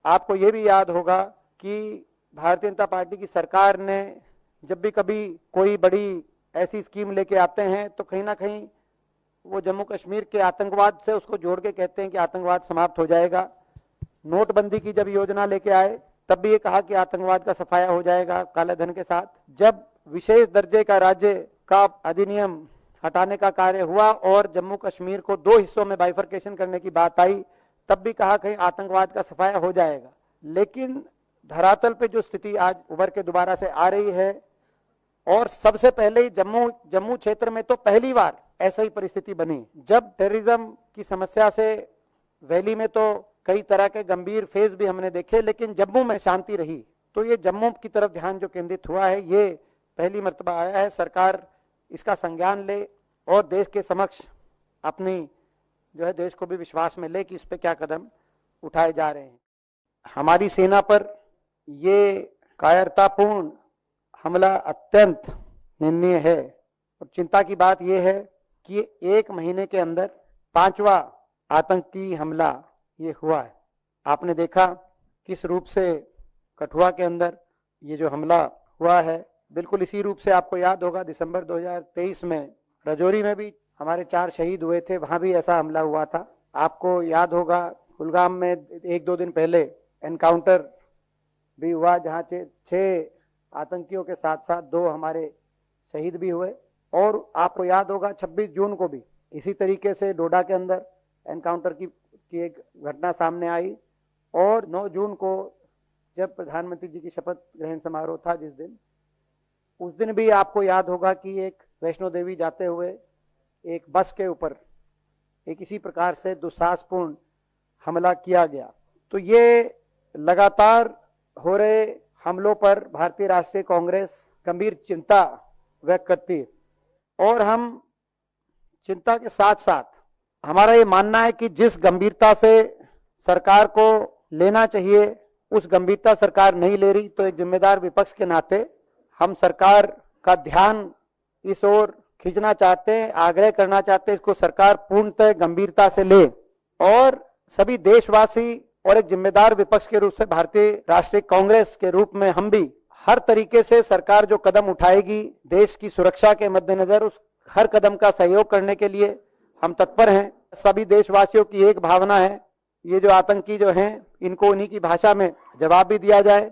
आपको ये भी याद होगा कि भारतीय जनता पार्टी की सरकार ने जब भी कभी कोई बड़ी ऐसी स्कीम लेके आते हैं तो कहीं ना कहीं वो जम्मू कश्मीर के आतंकवाद से उसको जोड़ के कहते हैं कि आतंकवाद समाप्त हो जाएगा। नोटबंदी की जब योजना लेके आए तब भी ये कहा कि आतंकवाद का सफाया हो जाएगा काले धन के साथ। जब विशेष दर्जे का राज्य का अधिनियम हटाने का कार्य हुआ और जम्मू कश्मीर को 2 हिस्सों में बाइफरकेशन करने की बात आई तब भी कहा कहीं आतंकवाद का सफाया हो जाएगा। लेकिन धरातल पे जो स्थिति आज उभर के दोबारा से आ रही है और सबसे पहले ही जम्मू क्षेत्र में तो पहली बार ऐसा ही परिस्थिति बनी जब टेररिज्म की समस्या से वैली में तो कई तरह के गंभीर फेज भी हमने देखे, लेकिन जम्मू में शांति रही। तो ये जम्मू की तरफ ध्यान जो केंद्रित हुआ है ये पहली मर्तबा आया है। सरकार इसका संज्ञान ले और देश के समक्ष अपनी जो है देश को भी विश्वास में ले कि इस पे क्या कदम उठाए जा रहे हैं। हमारी सेना पर ये कायरतापूर्ण हमला अत्यंत निंदनीय है और चिंता की बात यह है कि 1 महीने के अंदर 5वां आतंकी हमला ये हुआ है। आपने देखा किस रूप से कठुआ के अंदर ये जो हमला हुआ है, बिल्कुल इसी रूप से आपको याद होगा दिसंबर 2023 में राजौरी में भी हमारे 4 शहीद हुए थे, वहां भी ऐसा हमला हुआ था। आपको याद होगा कुलगाम में 1-2 दिन पहले एनकाउंटर भी हुआ जहां 6 आतंकियों के साथ साथ 2 हमारे शहीद भी हुए। और आपको याद होगा 26 जून को भी इसी तरीके से डोडा के अंदर एनकाउंटर की एक घटना सामने आई। और 9 जून को जब प्रधानमंत्री जी की शपथ ग्रहण समारोह था जिस दिन, उस दिन भी आपको याद होगा कि एक वैष्णो देवी जाते हुए एक बस के ऊपर एक इसी प्रकार से दुस्साहसपूर्ण हमला किया गया। तो ये लगातार हो रहे हमलों पर भारतीय राष्ट्रीय कांग्रेस गंभीर चिंता व्यक्त करती है और हम चिंता के साथ साथ हमारा ये मानना है कि जिस गंभीरता से सरकार को लेना चाहिए उस गंभीरता सरकार नहीं ले रही। तो एक जिम्मेदार विपक्ष के नाते हम सरकार का ध्यान इस ओर खींचना चाहते हैं, आग्रह करना चाहते हैं इसको सरकार पूर्णतः गंभीरता से ले और सभी देशवासी और एक जिम्मेदार विपक्ष के रूप से भारतीय राष्ट्रीय कांग्रेस के रूप में हम भी हर तरीके से सरकार जो कदम उठाएगी देश की सुरक्षा के मद्देनजर उस हर कदम का सहयोग करने के लिए हम तत्पर हैं। सभी देशवासियों की एक भावना है, ये जो आतंकी जो हैं इनको उन्हीं की भाषा में जवाब भी दिया जाए